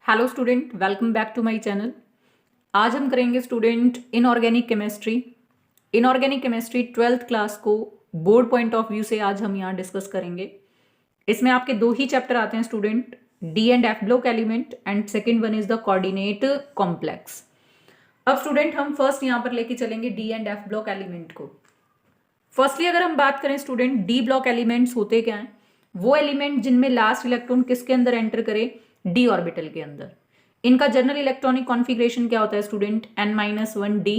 Hello student, welcome back to my channel. आज हम करेंगे student inorganic chemistry. Inorganic chemistry 12th class को board point of view से आज हम यहाँ डिस्कस करेंगे। इसमें आपके दो ही चैप्टर आते हैं student, D and F block element and second one is the coordinate complex. अब स्टूडेंट हम फर्स्ट यहाँ पर लेके चलेंगे D and F block element को। फर्स्टली अगर हम बात करें स्टूडेंट, डी ब्लॉक एलिमेंट्स होते क्या हैं? वो एलिमेंट जिनमें लास्ट इलेक्ट्रॉन किसके अंदर एंटर करे? डी ऑर्बिटल के अंदर। इनका जनरल इलेक्ट्रॉनिक कॉन्फ़िगरेशन क्या होता है स्टूडेंट? n-1d।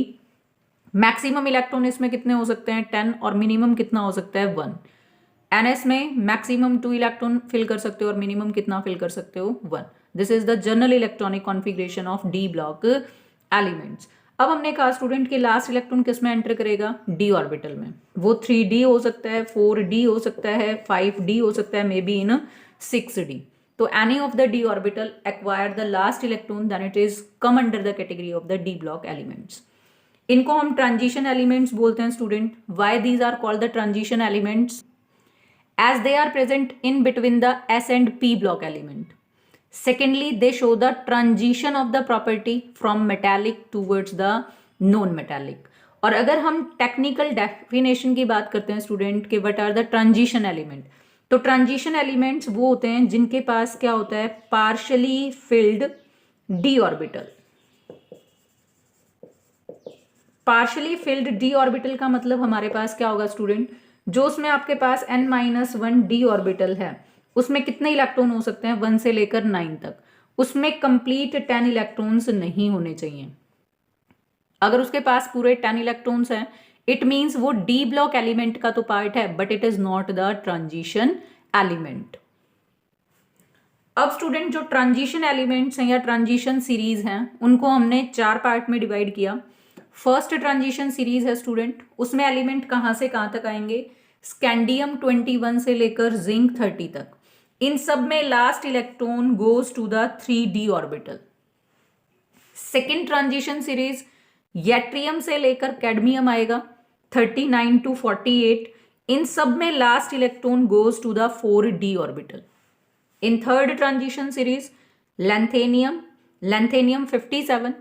मैक्सिमम इलेक्ट्रॉन इसमें कितने हो सकते हैं? 10। और मिनिमम कितना हो सकता है? 1। ns में मैक्सिमम 2 इलेक्ट्रॉन फिल कर सकते हो और मिनिमम कितना फिल कर सकते हो? 1। This is the general electronic configuration of D block elements. अब हमने कहा स्टूडेंट कि लास्ट इलेक्ट्रॉन किस में एंटर करेगा? डी ऑर्बिटल में। वो 3d हो सकता है, 4d हो सकता है, 5d हो सकता है, मे बी इन 6d। तो any of the d orbital acquire the last electron, then it is come under the category of the d block elements. इनको हम transition elements बोलते हैं student. Why these are called the transition elements? As they are present in between the s and p block element. Secondly, they show the transition of the property from metallic towards the non-metallic. और अगर हम technical definition की बात करते हैं student कि what are the transition element, तो transition elements वो होते हैं जिनके पास क्या होता है? Partially filled d orbital. Partially filled d orbital का मतलब हमारे पास क्या होगा स्टूडेंट? जो उसमें आपके पास n-1 डी ऑर्बिटल है उसमें कितने इलेक्ट्रॉन हो सकते हैं? 1 से लेकर 9 तक। उसमें कंप्लीट 10 इलेक्ट्रॉन्स नहीं होने चाहिए। अगर उसके पास पूरे 10 इलेक्ट्रॉन्स हैं, इट मीन्स वो डी ब्लॉक एलिमेंट का तो पार्ट है, but it is not the transition element. अब स्टूडेंट जो ट्रांजिशन एलिमेंट्स हैं या ट्रांजिशन सीरीज हैं उनको हमने 4 पार्ट में डिवाइड किया। फर्स्ट ट्रांजिशन सीरीज है स्टूडेंट, उसमें एलिमेंट कहां से कहां तक आएंगे? स्कैंडियम 21 से लेकर जिंक 30 तक। इन सब में last electron goes to the 3d orbital. Second transition series yttrium से लेकर कैडमियम आएगा 39 to 48। इन सब में last electron goes to the 4d orbital. In third transition series lanthanum 57,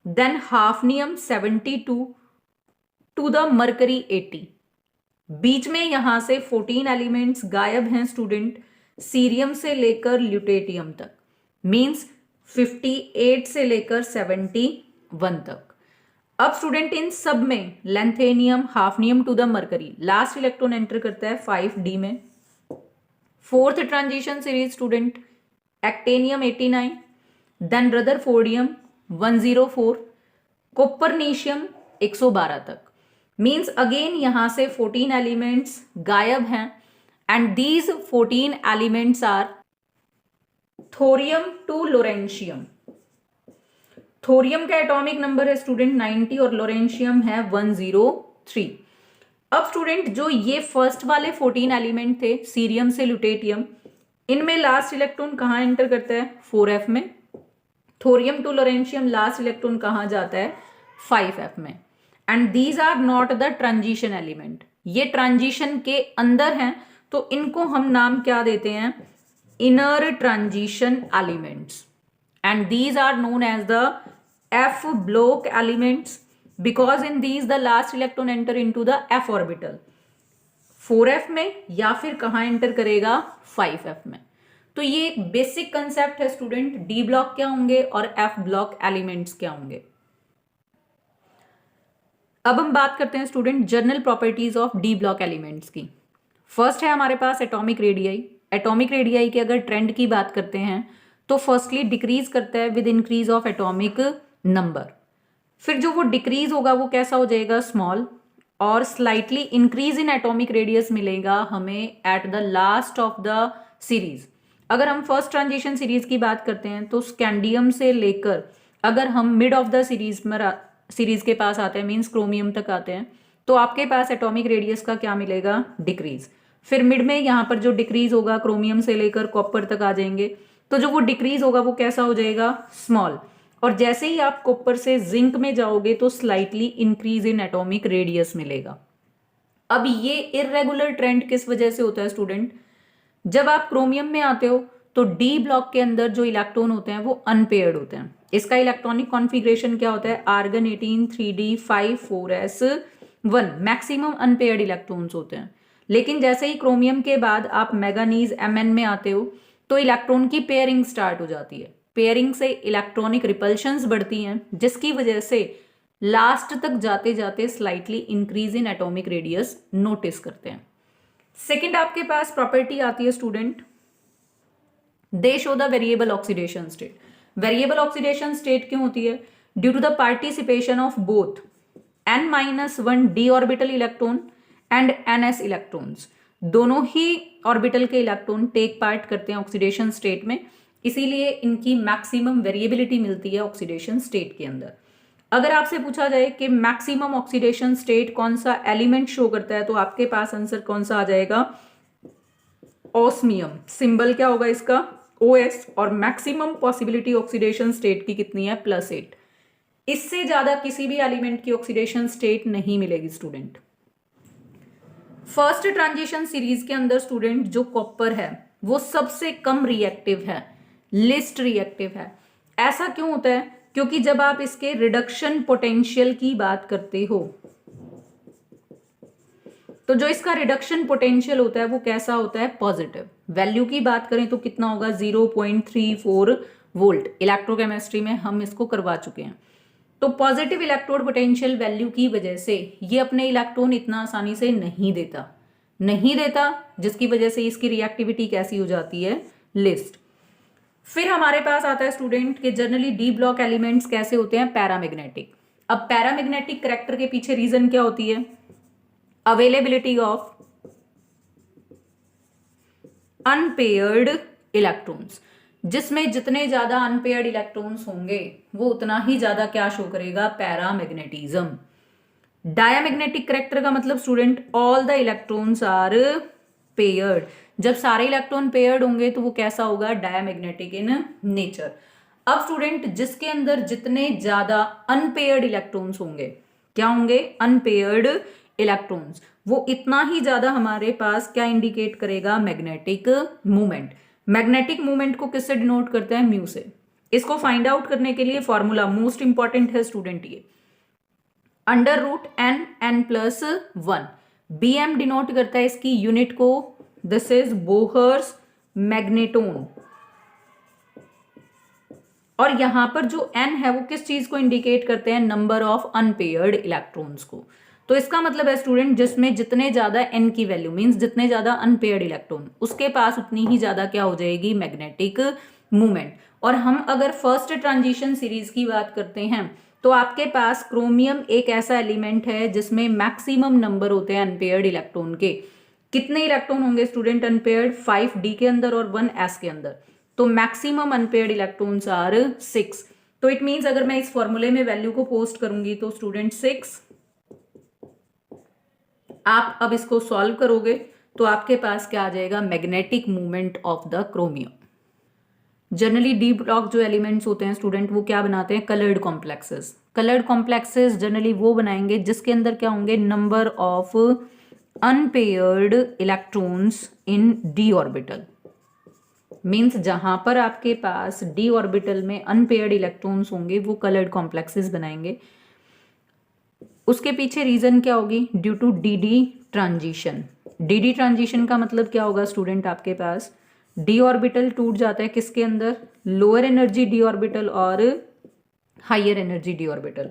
then hafnium 72 to the mercury 80। बीच में यहां से 14 एलिमेंट्स गायब हैं स्टूडेंट, सीरियम से लेकर ल्यूटेटियम तक। मींस 58 से लेकर 71 तक। अब स्टूडेंट इन सब में lanthanum, hafnium to the mercury, last electron enter करता है 5d में। Fourth transition series student actinium 89, then rutherfordium 104, copernicium 112 तक। मींस अगेन यहां से 14 एलिमेंट्स गायब हैं and these 14 elements are thorium to lawrencium. Thorium का एटॉमिक नंबर है स्टूडेंट 90 और लोरेंशियम है 103। अब स्टूडेंट जो ये फर्स्ट वाले 14 एलिमेंट थे सीरियम से ल्यूटेटियम, इनमें लास्ट इलेक्ट्रॉन कहाँ एंटर करता है? 4f में। Thorium to lawrencium last electron कहाँ जाता है? 5f में। And these are not the transition element. ये ट्रांजिशन के अंदर हैं तो इनको हम नाम क्या देते हैं? Inner transition elements. And these are known as the f block elements because in these the last electron enter into the f orbital 4f में या फिर कहाँ एंटर करेगा? 5f में। तो ये एक बेसिक कंसेप्ट है स्टूडेंट, डी ब्लॉक क्या होंगे और एफ ब्लॉक एलिमेंट्स क्या होंगे। अब हम बात करते हैं student general properties of D block elements की। फर्स्ट है हमारे पास एटॉमिक रेडियाई। एटॉमिक रेडियाई की अगर ट्रेंड की बात करते हैं तो फर्स्टली डिक्रीज करता है with increase of atomic number. फिर जो वो डिक्रीज होगा वो कैसा हो जाएगा? स्मॉल। और slightly increase in atomic radius मिलेगा हमें at the last of the series. अगर हम फर्स्ट ट्रांजिशन सीरीज की बात करते हैं तो स्कैंडियम से लेकर अगर हम मिड ऑफ द सीरीज के पास आते हैं, मीन्स क्रोमियम तक आते हैं, तो आपके पास एटॉमिक रेडियस का क्या मिलेगा? डिक्रीज। फिर मिड में यहाँ पर जो डिक्रीज होगा क्रोमियम से लेकर कॉपर तक आ जाएंगे, तो जो वो डिक्रीज होगा वो कैसा हो जाएगा? स्मॉल। और जैसे ही आप कॉपर से जिंक में जाओगे तो slightly increase in atomic radius मिलेगा। अब ये इररेगुलर ट्रेंड किस वजह से होता है स्टूडेंट? जब आप क्रोमियम में आते हो तो डी ब्लॉक के अंदर जो इलेक्ट्रॉन होते हैं वो अनपेयर्ड होते हैं। इसका इलेक्ट्रॉनिक कॉन्फ़िगरेशन क्या होता है, argon 18 3d5 4s1, maximum unpaired electrons होते हैं। लेकिन जैसे ही क्रोमियम के बाद आप मैंगनीज Mn में आते हो तो इलेक्ट्रॉन की पेयरिंग स्टार्ट हो जाती है। पेयरिंग से इलेक्ट्रॉनिक रिपल्शंस बढ़ती हैं, जिसकी वजह से लास्ट तक जाते जाते slightly increase in atomic radius notice करते हैं। सेकंड आपके पास प्रॉपर्टी आती है student, they show the variable oxidation state. Variable oxidation state क्यों होती है, due to the participation of both n-1 d orbital electron and ns electrons. दोनों ही ऑर्बिटल के इलेक्ट्रॉन टेक पार्ट करते हैं ऑक्सीडेशन स्टेट में, इसीलिए इनकी मैक्सिमम वेरिएबिलिटी मिलती है ऑक्सीडेशन स्टेट के अंदर। अगर आपसे पूछा जाए कि मैक्सिमम ऑक्सीडेशन स्टेट कौन सा एलिमेंट शो करता है, तो आपके पास आंसर कौन सा आ जाएगा, ऑस्मियम। सिंबल क्या होगा इसका, OS, और मैक्सिमम पॉसिबिलिटी ऑक्सीडेशन स्टेट की कितनी है, +8। इससे ज्यादा किसी भी एलिमेंट की ऑक्सीडेशन स्टेट नहीं मिलेगी स्टूडेंट। फर्स्ट ट्रांजिशन सीरीज के अंदर स्टूडेंट जो कॉपर है वो सबसे कम रिएक्टिव है, लिस्ट रिएक्टिव है। ऐसा क्यों होता है, क्योंकि जब आप इसके रिडक्शन पोटेंशियल की बात करते हो तो जो इसका रिडक्शन पोटेंशियल होता है वो कैसा होता है, पॉजिटिव। वैल्यू की बात करें तो कितना होगा, 0.34 वोल्ट। इलेक्ट्रोकेमिस्ट्री में हम इसको करवा चुके हैं। तो पॉजिटिव इलेक्ट्रोड पोटेंशियल वैल्यू की वजह से ये अपने इलेक्ट्रॉन इतना आसानी से नहीं देता, जिसकी वजह से इसकी रिएक्टिविटी कैसी हो जाती है, लिस्ट। फिर हमारे पास आता है स्टूडेंट कि जनरली डी ब्लॉक एलिमेंट्स कैसे होते हैं, पैरामैग्नेटिक। अब पैरामैग्नेटिक कैरेक्टर के पीछे रीजन क्या होती है, अवेलेबिलिटी ऑफ अनपेयर्ड इलेक्ट्रॉन्स। जिसमें जितने ज्यादा अनपेयर्ड इलेक्ट्रॉन्स होंगे वो उतना ही ज्यादा क्या शो करेगा, पैरामैग्नेटिज्म। डायमैग्नेटिक कैरेक्टर का मतलब student all the electrons are paired. जब सारे इलेक्ट्रॉन पेयर्ड होंगे तो वो कैसा होगा, डायमैग्नेटिक इन नेचर। अब स्टूडेंट जिसके अंदर जितने ज्यादा अनपेयर्ड इलेक्ट्रॉन्स होंगे, क्या होंगे, अनपेयर्ड इलेक्ट्रॉन्स, वो इतना ही ज्यादा हमारे पास क्या इंडिकेट करेगा, मैग्नेटिक मूवमेंट। मैग्नेटिक मूवमेंट को किससे डिनोट करते हैं, म्यू से। इसको फाइंड आउट करने के लिए फॉर्मूला मोस्ट इंपॉर्टेंट है स्टूडेंट, ये √n+1। bm डिनोट करता है इसकी यूनिट को, दिस इज बोहर्स मैग्नेटोन। और यहां पर जो n है वो किस चीज को इंडिकेट करते हैं, नंबर ऑफ अनपेयर्ड इलेक्ट्रॉन्स को। तो इसका मतलब है स्टूडेंट जिसमें जितने ज्यादा n की वैल्यू मींस जितने ज्यादा अनपेयर्ड इलेक्ट्रॉन, उसके पास उतनी ही ज्यादा क्या हो जाएगी, मैग्नेटिक मूवमेंट। और हम अगर फर्स्ट ट्रांजिशन सीरीज की बात करते हैं तो आपके पास क्रोमियम एक ऐसा एलिमेंट है जिसमें मैक्सिमम नंबर होते हैं अनपेयर्ड इलेक्ट्रॉन के। कितने इलेक्ट्रॉन होंगे स्टूडेंट अनपेयर्ड, 5d के अंदर और 1s के अंदर। तो मैक्सिमम अनपेयर्ड इलेक्ट्रॉन्स आर 6। तो इट मींस अगर मैं इस फॉर्मूले में वैल्यू को पोस्ट करूंगी तो स्टूडेंट 6। आप अब इसको सॉल्व करोगे तो आपके पास क्या आ जाएगा, magnetic movement of the chromium. Generally D block जो एलिमेंट्स होते हैं स्टूडेंट वो क्या बनाते हैं, coloured complexes. Coloured complexes generally वो बनाएंगे जिसके अंदर क्या होंगे, number of unpaired electrons in D orbital. Means जहां पर आपके पास डी ऑर्बिटल में अनपेयर्ड इलेक्ट्रॉन्स होंगे वो कलर्ड कॉम्प्लेक्सेस बनाएंगे। उसके पीछे रीजन क्या होगी, due to d transition. D transition का मतलब क्या होगा स्टूडेंट, आपके पास डी ऑर्बिटल टूट जाता है किसके अंदर, लोअर एनर्जी डी ऑर्बिटल और higher energy d orbital,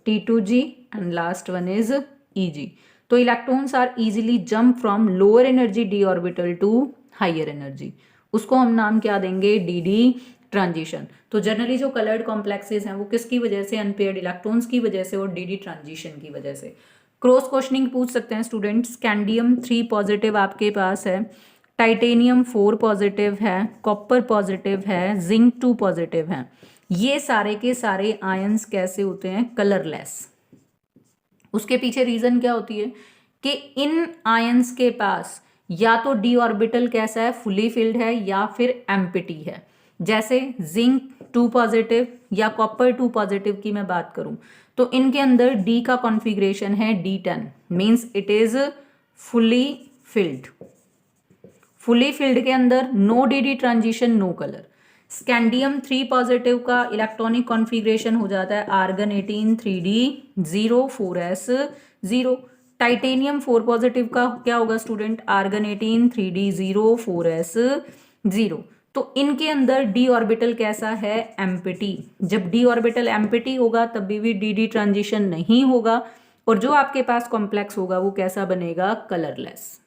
T2g and last one is Eg। तो electrons are easily jump from lower energy d orbital to higher energy, उसको हम नाम क्या देंगे, डी ट्रांजिशन। तो जनरली जो कलर्ड कॉम्प्लेक्सेस हैं वो किसकी वजह से, अनपेयर्ड इलेक्ट्रॉन्स की वजह से और डी ट्रांजिशन की वजह से। क्रॉस क्वेश्चनिंग पूछ सकते हैं स्टूडेंट्स, स्कैंडियम 3 पॉजिटिव आपके पास है, टाइटेनियम 4 पॉजिटिव है, कॉपर पॉजिटिव है, जिंक 2 पॉजिटिव है। ये सारे के सारे आयंस कैसे होते हैं, कलरलेस। उसके पीछे रीजन क्या होती है कि इन आयंस के पास या तो डी ऑर्बिटल कैसा है, फुली फिल्ड है या फिर एम्प्टी है। जैसे जिंक 2 पॉजिटिव या कॉपर 2 पॉजिटिव की मैं बात करूं तो इनके अंदर डी का कॉन्फ़िगरेशन है D10, means it is fully filled. Fully filled के अंदर no d d transition, no colour. Scandium 3 positive का इलेक्ट्रॉनिक कॉन्फ़िगरेशन हो जाता है argon 18 3d0 4s 0। Titanium 4 positive का क्या होगा स्टूडेंट, आर्गन 18 3d0 4s 0। तो इनके अंदर डी ऑर्बिटल कैसा है, एम्प्टी। जब डी ऑर्बिटल एम्प्टी होगा तब भी डी डी ट्रांजिशन नहीं होगा, और जो आपके पास कॉम्प्लेक्स होगा वो कैसा बनेगा, कलरलेस।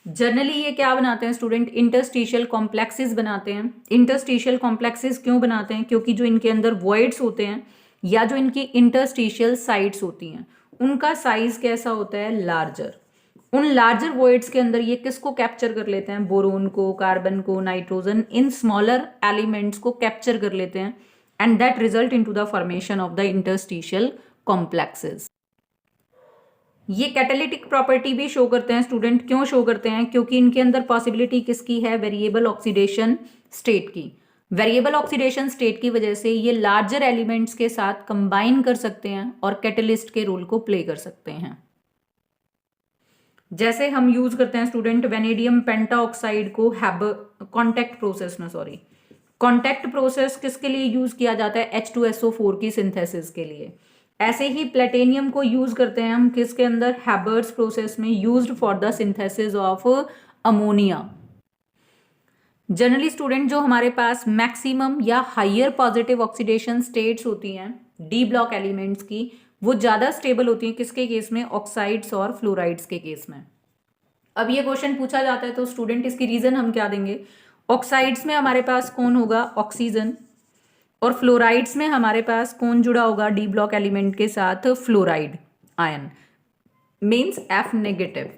जनरली ये क्या बनाते हैं स्टूडेंट, इंटरस्टिशियल कॉम्प्लेक्सेस बनाते हैं। इंटरस्टिशियल कॉम्प्लेक्सेस क्यों बनाते हैं, क्योंकि जो इनके अंदर वॉइड्स होते हैं या जो इनकी इंटरस्टिशियल साइट्स होती हैं उनका साइज कैसा होता है, लार्जर। उन लार्जर वॉइड्स के अंदर ये किसको कैप्चर कर लेते हैं, बोरोन को, कार्बन को, नाइट्रोजन, इन स्मॉलर एलिमेंट्स को कैप्चर कर लेते हैं, and that result into the formation of the interstitial complexes. ये कैटालिटिक प्रॉपर्टी भी शो करते हैं स्टूडेंट, क्यों शो करते हैं, क्योंकि इनके अंदर पॉसिबिलिटी किसकी है, वेरिएबल ऑक्सीडेशन स्टेट की। वेरिएबल ऑक्सीडेशन स्टेट की वजह से ये लार्जर एलिमेंट्स के साथ कंबाइन कर सकते हैं और कैटलिस्ट के रोल को प्ले कर सकते हैं। जैसे हम यूज करते हैं स्टूडेंट वेनेडियम पेंटाऑक्साइड को कॉन्टैक्ट प्रोसेस किसके लिए यूज किया जाता है, H2SO4 की सिंथेसिस के लिए। ऐसे ही प्लेटेनियम को यूज करते हैं हम किसके अंदर, हैबर्ट्स प्रोसेस में, used for the synthesis of ammonia. Generally student जो हमारे पास मैक्सिमम या हायर पॉजिटिव ऑक्सीडेशन स्टेट्स होती हैं डी ब्लॉक एलिमेंट्स की, वो ज्यादा स्टेबल होती हैं किसके केस में, ऑक्साइड्स और फ्लोराइड्स के केस में। अब ये क्वेश्चन पूछा जाता है तो स्टूडेंट इसकी रीजन हम क्या देंगे, ऑक्साइड्स में हमारे पास कौन होगा, ऑक्सीजन, और फ्लोराइड्स में हमारे पास कौन जुड़ा होगा डी ब्लॉक एलिमेंट के साथ, fluoride ion, means F negative.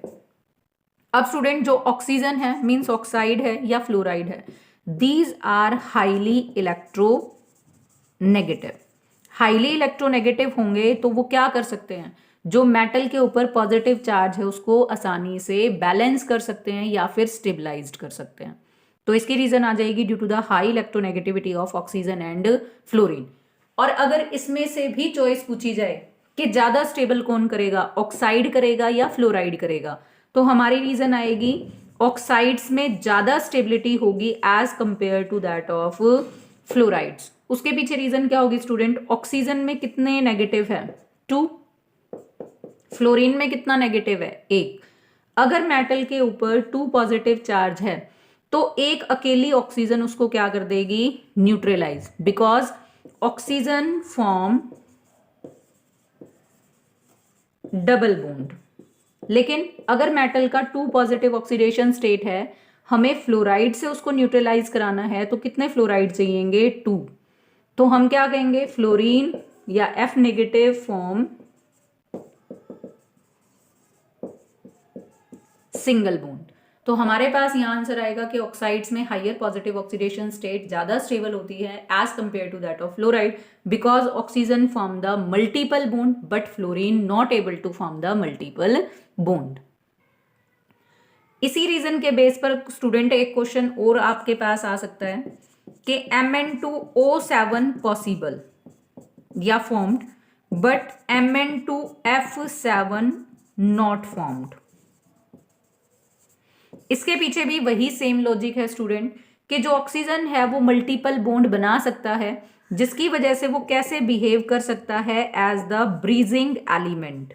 अब स्टूडेंट जो ऑक्सीजन है मीन्स ऑक्साइड है या फ्लोराइड है, these are highly electronegative. Highly electronegative होंगे तो वो क्या कर सकते हैं, जो मेटल के ऊपर पॉजिटिव चार्ज है उसको आसानी से बैलेंस कर सकते हैं या फिर स्टेबलाइज्ड कर सकते हैं। तो इसकी रीजन आ जाएगी due to the high electronegativity of oxygen and fluorine. और अगर इसमें से भी चॉइस पूछी जाए कि ज्यादा स्टेबल कौन करेगा, ऑक्साइड करेगा या फ्लोराइड करेगा, तो हमारी रीजन आएगी ऑक्साइड्स में ज्यादा स्टेबिलिटी होगी as compare to that of fluorides. उसके पीछे रीजन क्या होगी स्टूडेंट, ऑक्सीजन में कितने नेगेटिव है, 2, फ्लोरीन में कितना नेगेटिव है, 1। अगर मेटल के ऊपर 2 पॉजिटिव चार्ज है तो एक अकेली ऑक्सीजन उसको क्या कर देगी, neutralise, because oxygen form double bond. लेकिन अगर मेटल का 2 पॉजिटिव ऑक्सीडेशन स्टेट है, हमें फ्लोराइड से उसको न्यूट्रलाइज कराना है तो कितने फ्लोराइड चाहिएंगे, 2। तो हम क्या कहेंगे, फ्लोरीन या F negative form single bond. तो हमारे पास यहां आंसर आएगा कि ऑक्साइड्स में हायर पॉजिटिव ऑक्सीडेशन स्टेट ज्यादा स्टेबल होती है as compare to that of fluoride, because oxygen form the multiple bond but fluorine not able to form the multiple bond. इसी रीजन के बेस पर स्टूडेंट एक क्वेश्चन और आपके पास आ सकता है कि Mn2O7 पॉसिबल या formed but Mn2F7 not formed. इसके पीछे भी वही सेम लॉजिक है स्टूडेंट कि जो ऑक्सीजन है वो मल्टीपल बॉन्ड बना सकता है, जिसकी वजह से वो कैसे बिहेव कर सकता है, एज द ब्रीजिंग एलिमेंट,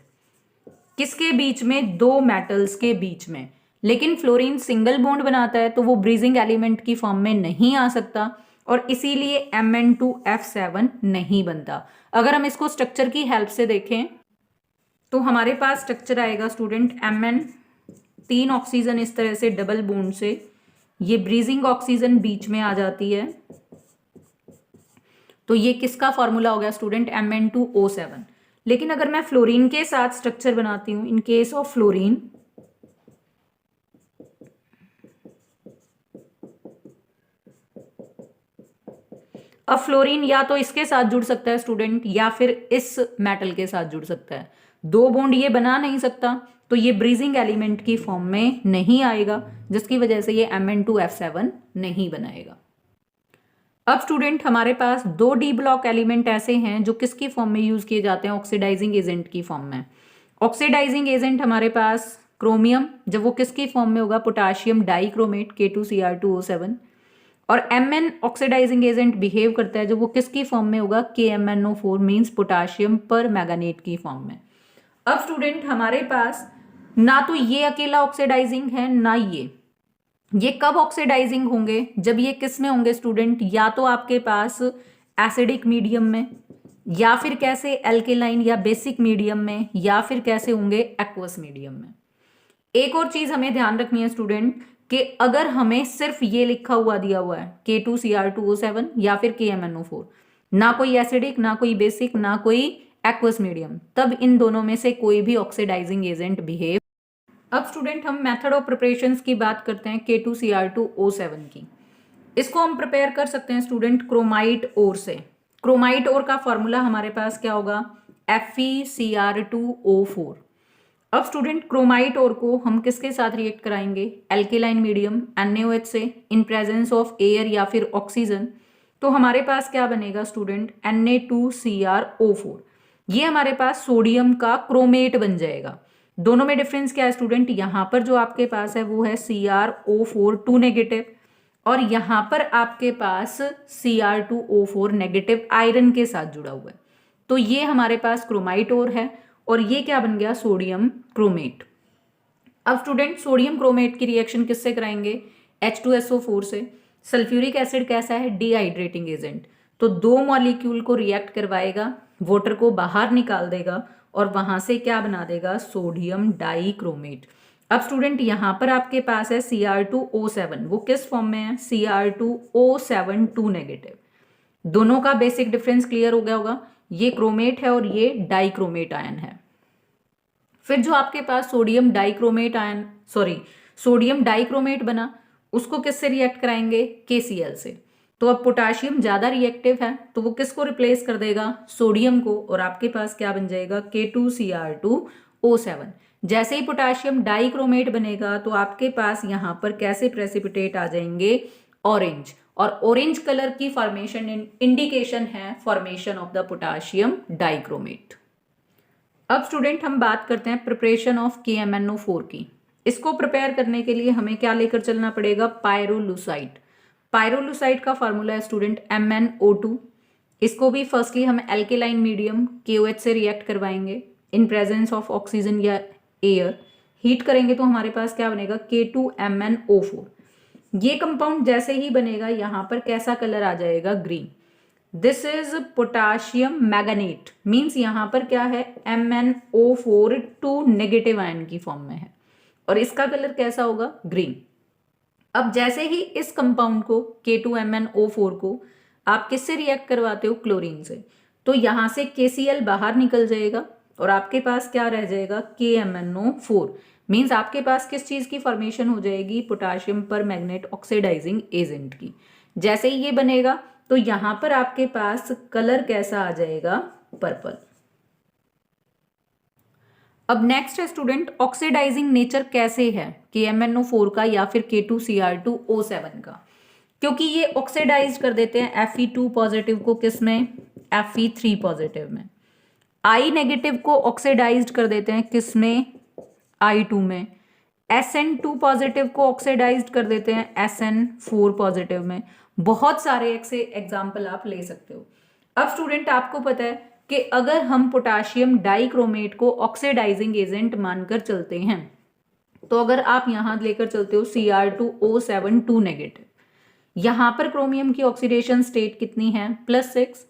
किसके बीच में, 2 मेटल्स के बीच में। लेकिन फ्लोरीन सिंगल बॉन्ड बनाता है तो वो ब्रीजिंग एलिमेंट की फॉर्म में नहीं आ सकता और इसीलिए Mn2F7 नहीं बनता। अगर हम इसको स्ट्रक्चर की हेल्प से देखें तो हमारे पास स्ट्रक्चर आएगा स्टूडेंट Mn, 3 ऑक्सीजन इस तरह से डबल बॉन्ड से, ये ब्रीजिंग ऑक्सीजन बीच में आ जाती है, तो ये किसका फॉर्मूला हो गया स्टूडेंट, Mn2O7। लेकिन अगर मैं फ्लोरीन के साथ स्ट्रक्चर बनाती हूं, इन केस ऑफ फ्लोरीन, अब फ्लोरीन या तो इसके साथ जुड़ सकता है स्टूडेंट या फिर इस मेटल के साथ जुड़ सकता है, 2 बॉन्ड ये बना नहीं सकता, तो ये ब्रीजिंग एलिमेंट की फॉर्म में नहीं आएगा, जिसकी वजह से ये Mn2F7 नहीं बनाएगा। अब स्टूडेंट हमारे पास 2 डी ब्लॉक एलिमेंट ऐसे हैं जो किसकी फॉर्म में यूज किए जाते हैं, ऑक्सीडाइजिंग एजेंट की फॉर्म में। ऑक्सीडाइजिंग एजेंट हमारे पास क्रोमियम जब वो किसकी फॉर्म में होगा, पोटाशियम डाइक्रोमेट K2Cr2O7। और Mn ऑक्सीडाइजिंग एजेंट बिहेव करता है जब वो किसकी फॉर्म में होगा, KMnO4 मीन्स पोटाशियम पर मैंगनीट की फॉर्म में। अब स्टूडेंट हमारे पास ना तो ये अकेला ऑक्सीडाइजिंग है ना ये कब ऑक्सीडाइजिंग होंगे, जब ये किस में होंगे स्टूडेंट, या तो आपके पास एसिडिक मीडियम में, या फिर कैसे एल्केलाइन या बेसिक मीडियम में, या फिर कैसे होंगे एक्वस मीडियम में। एक और चीज हमें ध्यान रखनी है स्टूडेंट कि अगर हमें सिर्फ ये लिखा हुआ दिया हुआ है K2Cr2O7 या फिर KMnO4, ना कोई एसिडिक ना कोई बेसिक ना कोई एक्वस मीडियम, तब इन दोनों में से कोई भी ऑक्सीडाइजिंग एजेंट बिहेव। अब स्टूडेंट हम मेथड ऑफ प्रिपरेशंस की बात करते हैं K2Cr2O7 की। इसको हम प्रिपेयर कर सकते हैं स्टूडेंट क्रोमाइट ओर से। क्रोमाइट ओर का फॉर्मूला हमारे पास क्या होगा, FeCr2O4। अब स्टूडेंट क्रोमाइट ओर को हम किसके साथ रिएक्ट कराएंगे, एल्केलाइन मीडियम NaOH से इन प्रेजेंस ऑफ एयर या फिर ऑक्सीजन। तो हमारे पास क्या बनेगा स्टूडेंट, Na2Cr O4। ये हमारे पास सोडियम का क्रोमेट बन जाएगा। दोनों में डिफरेंस क्या है स्टूडेंट, यहां पर जो आपके पास है वो है CrO4 2 नेगेटिव, और यहां पर आपके पास Cr2O4 नेगेटिव आयरन के साथ जुड़ा हुआ है। तो ये हमारे पास क्रोमाइट ओर है और ये क्या बन गया, सोडियम क्रोमेट। अब स्टूडेंट सोडियम क्रोमेट की रिएक्शन किससे कराएंगे, H2SO4 से। सल्फ्यूरिक एसिड कैसा है, डिहाइड्रेटिंग एजेंट, तो दो मॉलिक्यूल को रिएक्ट करवाएगा, वाटर को बाहर निकाल देगा और वहां से क्या बना देगा, सोडियम डाइक्रोमेट। अब स्टूडेंट यहां पर आपके पास है Cr2O7, वो किस फॉर्म में है, Cr2O7 2 नेगेटिव। दोनों का बेसिक डिफरेंस क्लियर हो गया होगा, ये क्रोमेट है और ये डाइक्रोमेट आयन है। फिर जो आपके पास सोडियम डाइक्रोमेट बना, उसको किससे रिएक्ट कराएंगे, KCl से। तो अब पोटाशियम ज्यादा रिएक्टिव है तो वो किसको रिप्लेस कर देगा, सोडियम को, और आपके पास क्या बन जाएगा, K2Cr2O7। जैसे ही पोटाशियम डाइक्रोमेट बनेगा तो आपके पास यहां पर कैसे प्रेसिपिटेट आ जाएंगे, ऑरेंज, और ऑरेंज कलर की फॉर्मेशन इंडिकेशन है formation of the potassium dichromate. अब स्टूडेंट हम बात करते हैं प्रिपरेशन ऑफ KMnO4 की। इसको प्रिपेयर करने के लिए हमें क्या लेकर चलना पड़ेगा, पायरोलुसाइड। पायरोलुसाइड का फॉर्मूला है स्टूडेंट MnO2। इसको भी फर्स्टली हम एल्केलाइन मीडियम KOH से रिएक्ट करवाएंगे इन प्रेजेंस ऑफ ऑक्सीजन या एयर। हीट करेंगे तो हमारे पास क्या बनेगा, K2MnO4। ये कंपाउंड जैसे ही बनेगा यहां पर कैसा कलर आ जाएगा, green. This is potassium manganate, means यहां पर क्या है, MnO4 2 नेगेटिव आयन की फॉर्म में है और इसका कलर कैसा होगा, ग्रीन। अब जैसे ही इस कंपाउंड को K2MnO4 को आप किससे रिएक्ट करवाते हो, क्लोरीन से, तो यहां से KCl बाहर निकल जाएगा और आपके पास क्या रह जाएगा, KMnO4। मींस आपके पास किस चीज की फॉर्मेशन हो जाएगी, पोटाशियम पर मैग्नेट ऑक्सीडाइजिंग एजेंट की। जैसे ही ये बनेगा तो यहां पर आपके पास कलर कैसा आ जाएगा, पर्पल। अब नेक्स्ट है स्टूडेंट ऑक्सीडाइजिंग नेचर कैसे है KMnO4 का या फिर K2Cr2O7 का, क्योंकि ये ऑक्सीडाइज कर देते हैं Fe2 पॉजिटिव को किस में, Fe3 पॉजिटिव में। I नेगेटिव को ऑक्सीडाइज कर देते हैं किस में, I2 में। SN2 पॉजिटिव को ऑक्सीडाइज कर देते हैं SN4 पॉजिटिव में। बहुत सारे ऐसे एग्जाम्पल आप ले सकते हो। अब स्टूडेंट आपको पता है कि अगर हम पोटाशियम डाइक्रोमेट को ऑक्सीडाइजिंग एजेंट मानकर चलते हैं तो अगर आप यहां लेकर चलते हो Cr2O7 2 नेगेटिव, यहां पर क्रोमियम की ऑक्सीडेशन स्टेट कितनी है, +6।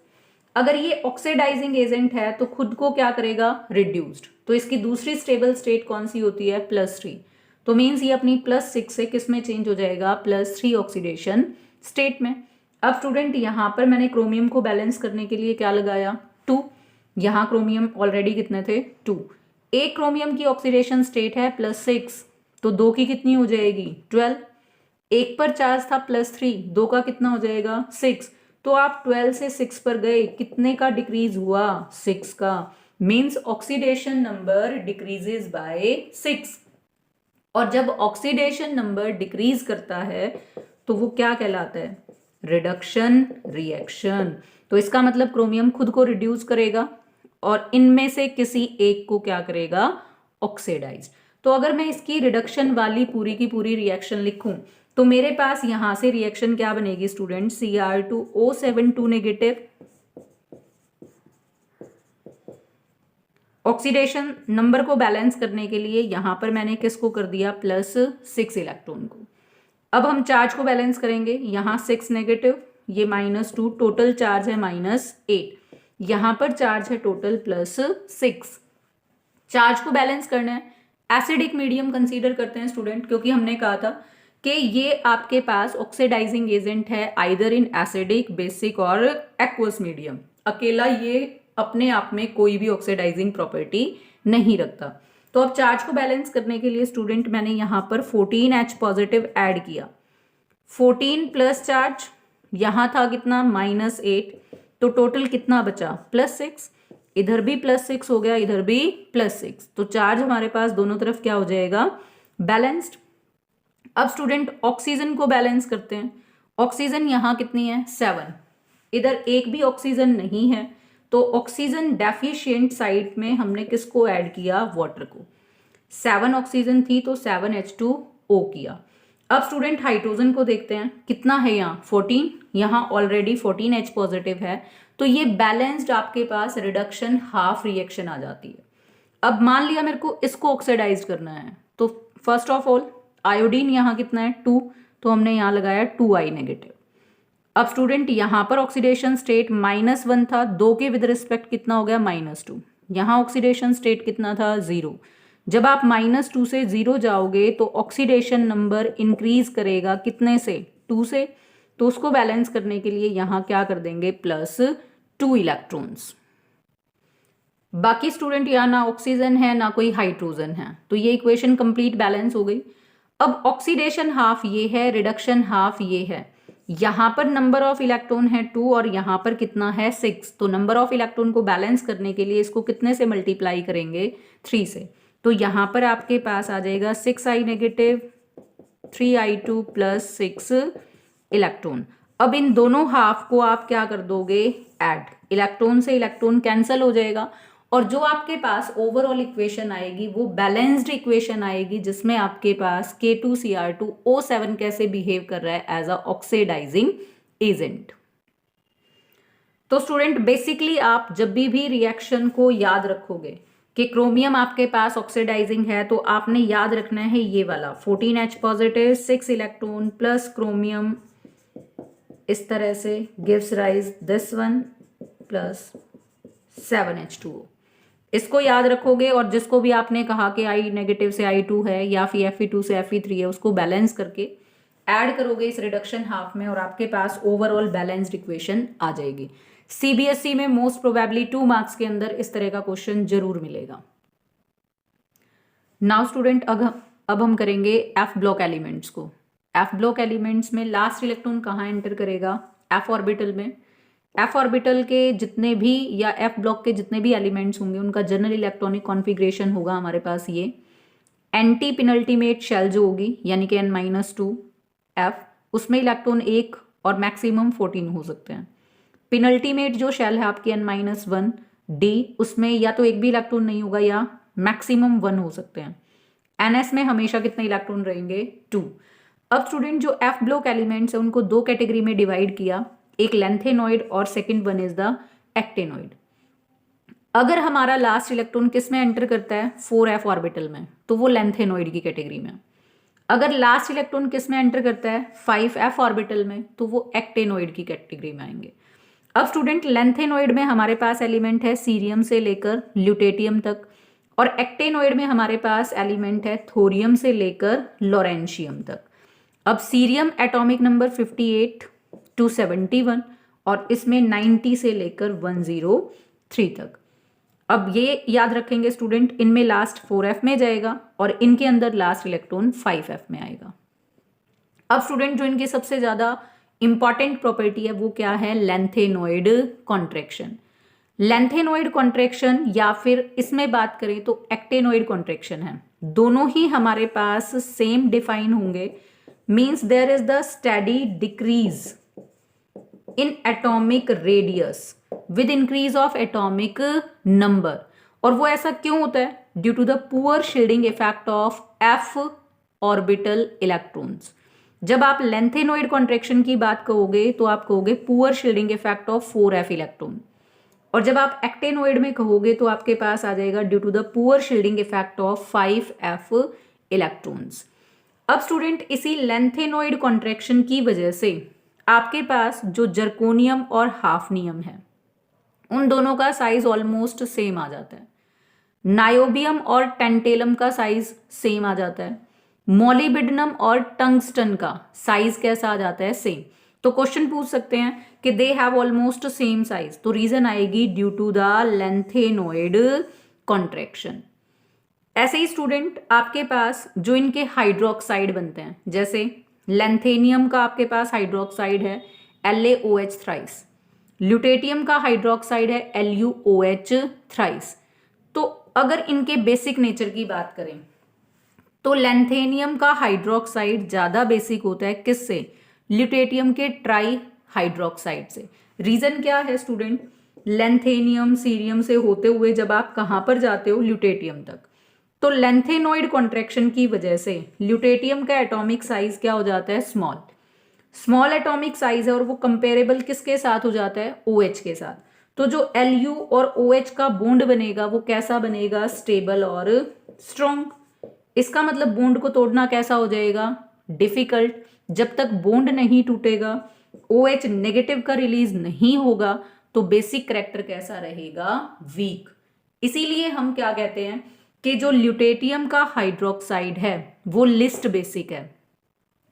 अगर ये ऑक्सीडाइजिंग एजेंट है तो खुद को क्या करेगा, रिड्यूस्ड। तो इसकी दूसरी स्टेबल स्टेट कौन सी होती है, +3। तो मीन्स ये अपनी +6 से किस में चेंज हो जाएगा, +3 ऑक्सीडेशन स्टेट में। अब स्टूडेंट यहां पर मैंने क्रोमियम को बैलेंस करने के लिए क्या लगाया, 2। यहां क्रोमियम ऑलरेडी कितने थे, 2। एक क्रोमियम की ऑक्सीडेशन स्टेट है +6, तो 2 की कितनी हो जाएगी, 12। एक पर चार्ज था +3, 2 का कितना हो जाएगा, 6। तो आप 12 से 6 पर गए, कितने का डिक्रीज हुआ, 6 का। Means oxidation number decreases by 6। और जब ऑक्सीडेशन नंबर डिक्रीज करता है तो वो क्या कहलाता है, रिडक्शन रिएक्शन। तो इसका मतलब क्रोमियम खुद को रिड्यूस करेगा और इनमें से किसी एक को क्या करेगा, ऑक्सीडाइज। तो अगर मैं इसकी रिडक्शन वाली पूरी की पूरी रिएक्शन लिखूं तो मेरे पास यहां से रिएक्शन क्या बनेगी student, Cr2O7 negative. Oxidation number को बैलेंस करने के लिए यहां पर मैंने किसको कर दिया, +6 इलेक्ट्रॉन को। अब हम चार्ज को बैलेंस करेंगे, यहाँ 6 नेगेटिव, ये -2, टोटल चार्ज है -8, यहां पर चार्ज है टोटल +6। चार्ज को बैलेंस करना है, एसिडिक मीडियम कंसीडर करते हैं स्टूडेंट, क्योंकि हमने कहा था कि ये आपके पास ऑक्सीडाइजिंग एजेंट है आइदर इन एसिडिक, बेसिक और एक्वस मीडियम। अकेला ये अपने आप में कोई भी ऑक्सीडाइजिंग प्रॉपर्टी नहीं रखता। तो अब चार्ज को बैलेंस करने के लिए स्टूडेंट मैंने यहां पर 14H पॉजिटिव ऐड किया, 14 प्लस चार्ज यहां था कितना, -8, तो टोटल कितना बचा, +6। इधर भी +6 हो गया, इधर भी +6, तो चार्ज हमारे पास दोनों तरफ क्या हो जाएगा, बैलेंस्ड। अब स्टूडेंट ऑक्सीजन को बैलेंस करते हैं। ऑक्सीजन यहां कितनी है, 7, इधर एक भी ऑक्सीजन नहीं है, तो ऑक्सीजन डेफिशिएंट साइड में हमने किसको ऐड किया, वाटर को। 7 ऑक्सीजन थी तो 7H2O किया। अब स्टूडेंट हाइड्रोजन को देखते हैं, कितना है यहाँ 14, यहाँ ऑलरेडी 14H पॉजिटिव है, तो ये बैलेंस्ड आपके पास रिडक्शन हाफ रिएक्शन आ जाती है। अब मान लिया मेरे को इसको ऑक्सीडाइज करना है, तो फर्स्ट ऑफ ऑल आयोडीन यहाँ कितना है 2, तो हमने यहाँ लगाया 2I नेगेटिव। अब स्टूडेंट यहाँ पर ऑक्सीडेशन स्टेट -1 था, 2 के विद रिस्पेक्ट कितना हो गया, -2। यहाँ ऑक्सीडेशन स्टेट कितना था, 0। जब आप -2 से 0 जाओगे तो ऑक्सीडेशन नंबर इंक्रीज करेगा कितने से, 2 से, तो उसको बैलेंस करने के लिए यहाँ क्या कर देंगे, +2 इलेक्ट्रॉन्स। बाकी स्टूडेंट यहाँ ना ऑक्सीजन है ना कोई हाइड्रोजन है, तो ये इक्वेशन कंप्लीट बैलेंस हो गई। अब ऑक्सीडेशन हाफ ये है, रिडक्शन हाफ ये है। यहाँ पर नंबर ऑफ इलेक्ट्रॉन है 2 और यहाँ पर कितना है 6, तो नंबर ऑफ इलेक्ट्रॉन को बैलेंस करने के लिए इसको कितने से मल्टीप्लाई करेंगे, 3 से, तो यहाँ पर आपके पास आ जाएगा 6I नेगेटिव 3I2 + 6 इलेक्ट्रॉन। अब इन दोनों हाफ को आप क्या कर दोगे, ऐड, इलेक्ट्रॉन से इलेक्ट्रॉन कैंसल हो जाएगा और जो आपके पास ओवरऑल इक्वेशन आएगी वो बैलेंस्ड इक्वेशन आएगी, जिसमें आपके पास K2Cr2O7 कैसे बिहेव कर रहा है एज अ ऑक्सीडाइजिंग एजेंट। तो स्टूडेंट बेसिकली आप जब भी रिएक्शन को याद रखोगे कि क्रोमियम आपके पास ऑक्सीडाइजिंग है, तो आपने याद रखना है ये वाला 14H positive 6 electron plus chromium, इस तरह से gives rise this one plus 7H2O। इसको याद रखोगे और जिसको भी आपने कहा कि I नेगेटिव से I2 है या फिर Fe2 से Fe3 है, उसको बैलेंस करके ऐड करोगे इस रिडक्शन हाफ में और आपके पास ओवरऑल बैलेंस्ड इक्वेशन आ जाएगी। CBSE में मोस्ट प्रोबेबली 2 मार्क्स के अंदर इस तरह का क्वेश्चन जरूर मिलेगा। नाउ स्टूडेंट अब हम करेंगे F ब्लॉक एलिमेंट्स को। F ब्लॉक एलिमेंट्स में लास्ट इलेक्ट्रॉन कहाँ एंटर करेगा, F ऑर्बिटल में। F ऑर्बिटल के जितने भी या F ब्लॉक के जितने भी एलिमेंट्स होंगे उनका जनरल इलेक्ट्रॉनिक कॉन्फ़िगरेशन होगा हमारे पास ये एंटी पिनल्टीमेट शेल जो होगी, यानी कि N-2 F, उसमें इलेक्ट्रॉन 1 और मैक्सिमम 14 हो सकते हैं। पिनल्टीमेट जो शेल है आपकी N-1 D, उसमें या तो एक भी इलेक्ट्रॉन नहीं होगा या मैक्सिमम 1 हो सकते हैं। NS में हमेशा कितने इलेक्ट्रॉन रहेंगे, 2। अब स्टूडेंट जो F ब्लॉक एलिमेंट्स है उनको 2 कैटेगरी में डिवाइड किया, एक लेंथेनॉइड और second one is the actinoid. अगर हमारा लास्ट इलेक्ट्रॉन किस में एंटर करता है, 4F ऑर्बिटल में, तो वो लेंथेनॉइड की कैटेगरी में। अगर लास्ट इलेक्ट्रॉन किस में एंटर करता है, 5F ऑर्बिटल में, तो वो एक्टेनॉइड की कैटेगरी में आएंगे। अब स्टूडेंट लेंथेनॉइड में हमारे पास एलिमेंट है सीरियम से लेकर ल्यूटेटियम तक और एक्टेनॉइड में हमारे पास एलिमेंट है थोरियम से लेकर लॉरेंशियम तक। अब सीरियम एटॉमिक नंबर 58 to 71 और इसमें 90 से लेकर 103 तक। अब ये याद रखेंगे स्टूडेंट, इनमें लास्ट 4F में जाएगा और इनके अंदर लास्ट इलेक्ट्रॉन 5F में आएगा। अब स्टूडेंट जो इनकी सबसे ज्यादा इंपॉर्टेंट प्रॉपर्टी है वो क्या है, लेंथेनॉइड कॉन्ट्रैक्शन। लेंथेनॉइड कॉन्ट्रैक्शन या फिर इसमें बात करें तो एक्टेनॉइड कॉन्ट्रैक्शन है, दोनों ही हमारे पास सेम डिफाइन होंगे। Means there is the steady decrease in atomic radius with increase of atomic number. और वो ऐसा क्यों होता है, due to the poor shielding effect of f orbital electrons. जब आप लेंथेनोइड कॉन्ट्रैक्शन की बात कहोगे तो आप कहोगे poor shielding effect of 4f electron, और जब आप एक्टेनोइड में कहोगे तो आपके पास आ जाएगा due to the poor shielding effect of 5f electrons. अब स्टूडेंट इसी लेंथेनोइड कॉन्ट्रैक्शन की वजह से आपके पास जो जर्कोनियम और हाफनियम है उन दोनों का साइज ऑलमोस्ट सेम आ जाता है। नायोबियम और टेंटेलम का साइज सेम आ जाता है। मोलिबिडनम और टंगस्टन का साइज कैसा आ जाता है? सेम। तो क्वेश्चन पूछ सकते हैं कि they have almost same size, तो रीजन आएगी due to the lanthanoid contraction. ऐसे ही स्टूडेंट आपके पास जो इनके हाइड्रोक्साइड बनते हैं, जैसे लेंथेनियम का आपके पास हाइड्रोक्साइड है LaOH थ्राइस, ल्यूटेटियम का हाइड्रोक्साइड है LuOH थ्राइस। तो अगर इनके बेसिक नेचर की बात करें तो लेंथेनियम का हाइड्रोक्साइड ज्यादा बेसिक होता है किससे? ल्यूटेटियम के ट्राई हाइड्रोक्साइड से। रीजन क्या है स्टूडेंट? लेंथेनियम सीरियम से होते हुए जब आप कहां पर जाते हो? ल्यूटेटियम तक। तो लेंथेनोइड कॉन्ट्रैक्शन की वजह से ल्यूटेटियम का एटॉमिक साइज क्या हो जाता है? स्मॉल। स्मॉल एटॉमिक साइज है और वो कंपेरेबल किसके साथ हो जाता है? OH के साथ। तो जो Lu और OH का बॉन्ड बनेगा वो कैसा बनेगा? स्टेबल और स्ट्रॉन्ग। इसका मतलब बॉन्ड को तोड़ना कैसा हो जाएगा? डिफिकल्ट। जब तक बॉन्ड नहीं टूटेगा, OH नेगेटिव का रिलीज नहीं होगा, तो बेसिक कैरेक्टर कैसा रहेगा? वीक। इसीलिए हम क्या कहते हैं कि जो ल्यूटेटियम का हाइड्रोक्साइड है वो लिस्ट बेसिक है,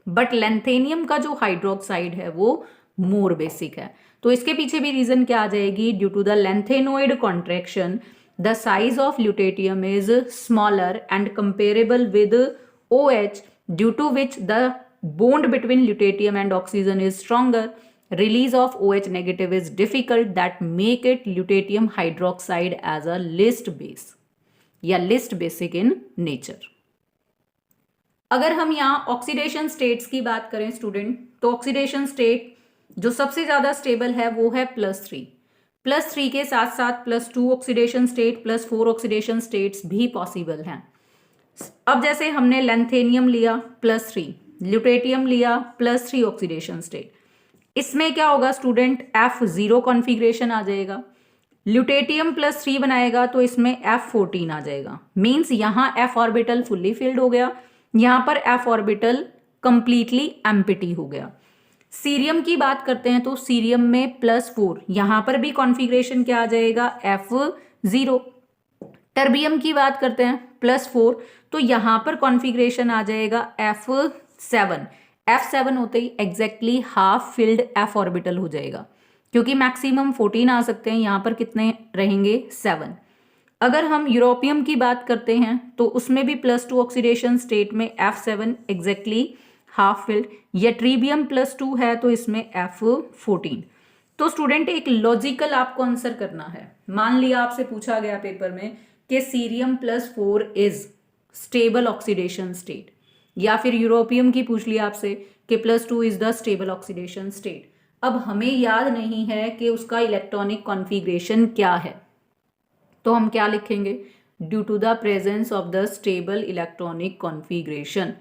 बट लेंथेनियम का जो हाइड्रोक्साइड है वो मोर बेसिक है। तो इसके पीछे भी रीजन क्या आ जाएगी? Due to the lanthanoid contraction the size of lutetium is smaller and comparable with OH, due to which the bond between lutetium and oxygen is stronger. Release of OH negative is difficult, that make it lutetium hydroxide as a list base या list basic in nature. अगर हम यहाँ oxidation states की बात करें student, तो oxidation state जो सबसे ज्यादा स्टेबल है वो है +3। +3 के साथ साथ +2 ऑक्सीडेशन स्टेट, +4 ऑक्सीडेशन स्टेट्स भी पॉसिबल हैं। अब जैसे हमने लेंथेनियम लिया +3, ल्यूटेटियम लिया +3 ऑक्सीडेशन स्टेट, इसमें क्या होगा स्टूडेंट? F0 कॉन्फ़िगरेशन आ जाएगा। ल्यूटेटियम +3 बनाएगा तो इसमें F14 आ जाएगा। मीन्स यहाँ F ऑर्बिटल फुल्ली फिल्ड हो गया, यहाँ पर F ऑर्बिटल कंप्लीटली एम्प्टी हो गया। सीरियम की बात करते हैं तो सीरियम में +4, यहां पर भी कॉन्फ़िगरेशन क्या आ जाएगा? F0। टर्बियम की बात करते हैं +4, तो यहां पर कॉन्फ़िगरेशन आ जाएगा F7। F7 होते ही exactly half filled F orbital हो जाएगा, क्योंकि मैक्सिमम 14 आ सकते हैं, यहां पर कितने रहेंगे? 7। अगर हम यूरोपियम की बात करते हैं तो उसमें भी +2 ऑक्सीडेशन स्टेट में F7 एग्जैक्टली हाफ फिल्ड। यट्रीबियम +2 है तो इसमें F14। तो स्टूडेंट एक लॉजिकल आपको आंसर करना है। मान लिया आपसे पूछा गया पेपर में कि cerium +4 is stable oxidation state, या फिर यूरोपियम की पूछ लिया आपसे कि +2 is the stable oxidation state. अब हमें याद नहीं है कि उसका इलेक्ट्रॉनिक कॉन्फ़िगरेशन क्या है, तो हम क्या लिखेंगे? Due to the presence of the stable electronic configuration,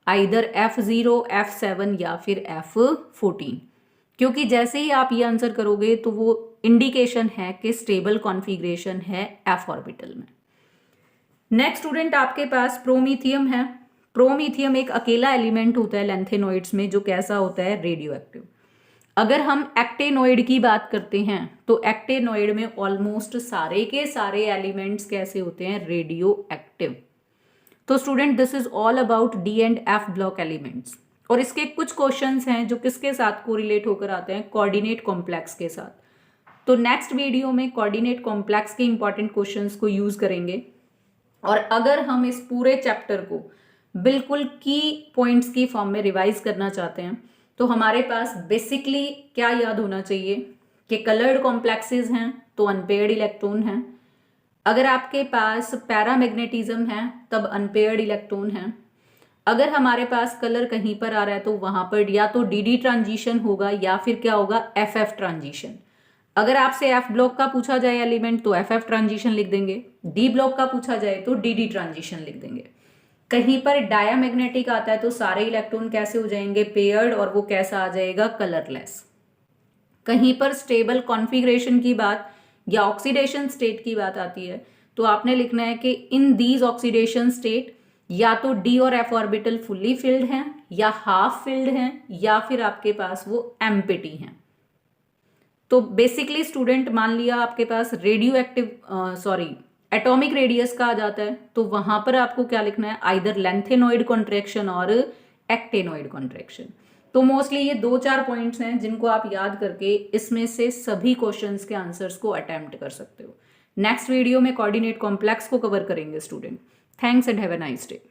either F0, F7 या फिर F14। क्योंकि जैसे ही आप ये आंसर करोगे तो वो इंडिकेशन है कि स्टेबल कॉन्फ़िगरेशन है F ऑर्बिटल में। नेक्स्ट स्टूडेंट आपके पास प्रोमीथियम है। प्रोमीथियम एक अकेला एलिमेंट होता है लेंथेनोइड्स में जो कैसा होता है? Radio active. अगर हम एक्टेनोइड की बात करते हैं तो एक्टेनोइड में ऑलमोस्ट सारे के सारे एलिमेंट्स कैसे होते हैं? Radioactive. तो student this is all about D and F block elements, और इसके कुछ क्वेश्चंस हैं जो किसके साथ कोरिलेट होकर आते हैं? कोऑर्डिनेट कॉम्प्लेक्स के साथ। तो नेक्स्ट वीडियो में कोऑर्डिनेट कॉम्प्लेक्स के इंपॉर्टेंट क्वेश्चंस को यूज करेंगे, और अगर हम इस पूरे चैप्टर को बिल्कुल की पॉइंट्स की फॉर्म में रिवाइज करना चाहते हैं तो हमारे पास बेसिकली क्या याद होना चाहिए कि कलर्ड कॉम्प्लेक्सेस हैं तो अनपेयर्ड इलेक्ट्रॉन हैं। अगर आपके पास पैरामैग्नेटिज्म है तब अनपेयर्ड इलेक्ट्रॉन है। अगर हमारे पास कलर कहीं पर आ रहा है तो वहां पर या तो DD ट्रांजिशन होगा या फिर क्या होगा? FF transition. अगर आपसे एफ ब्लॉक का पूछा जाए एलिमेंट तो एफ एफ ट्रांजिशन लिख देंगे, डी ब्लॉक का पूछा जाए तो डी डी ट्रांजिशन लिख देंगे। कहीं पर डायामैग्नेटिक आता है तो सारे इलेक्ट्रॉन कैसे हो जाएंगे, पेयर्ड, और वो कैसा आ जाएगा, कलरलेस। कहीं पर स्टेबल कॉन्फ़िगरेशन की बात या ऑक्सीडेशन स्टेट की बात आती है तो आपने लिखना है कि इन दीज ऑक्सीडेशन स्टेट या तो डी और एफ ऑर्बिटल फुल्ली फिल्ड हैं या हाफ फिल्ड हैं या फिर आपके पास वो एम्प्टी हैं। तो बेसिकली स्टूडेंट मान लिया आपके पास रेडियो एक्टिव एटॉमिक रेडियस का आ जाता है तो वहां पर आपको क्या लिखना है, आइदर लेंथेनॉइड कॉन्ट्रैक्शन और एक्टेनॉइड कॉन्ट्रैक्शन। तो मोस्टली ये 2-4 पॉइंट्स हैं जिनको आप याद करके इसमें से सभी क्वेश्चंस के आंसर्स को अटेम्प्ट कर सकते हो। नेक्स्ट वीडियो में कोऑर्डिनेट कॉम्प्लेक्स को कवर करेंगे student. Thanks and have a nice day.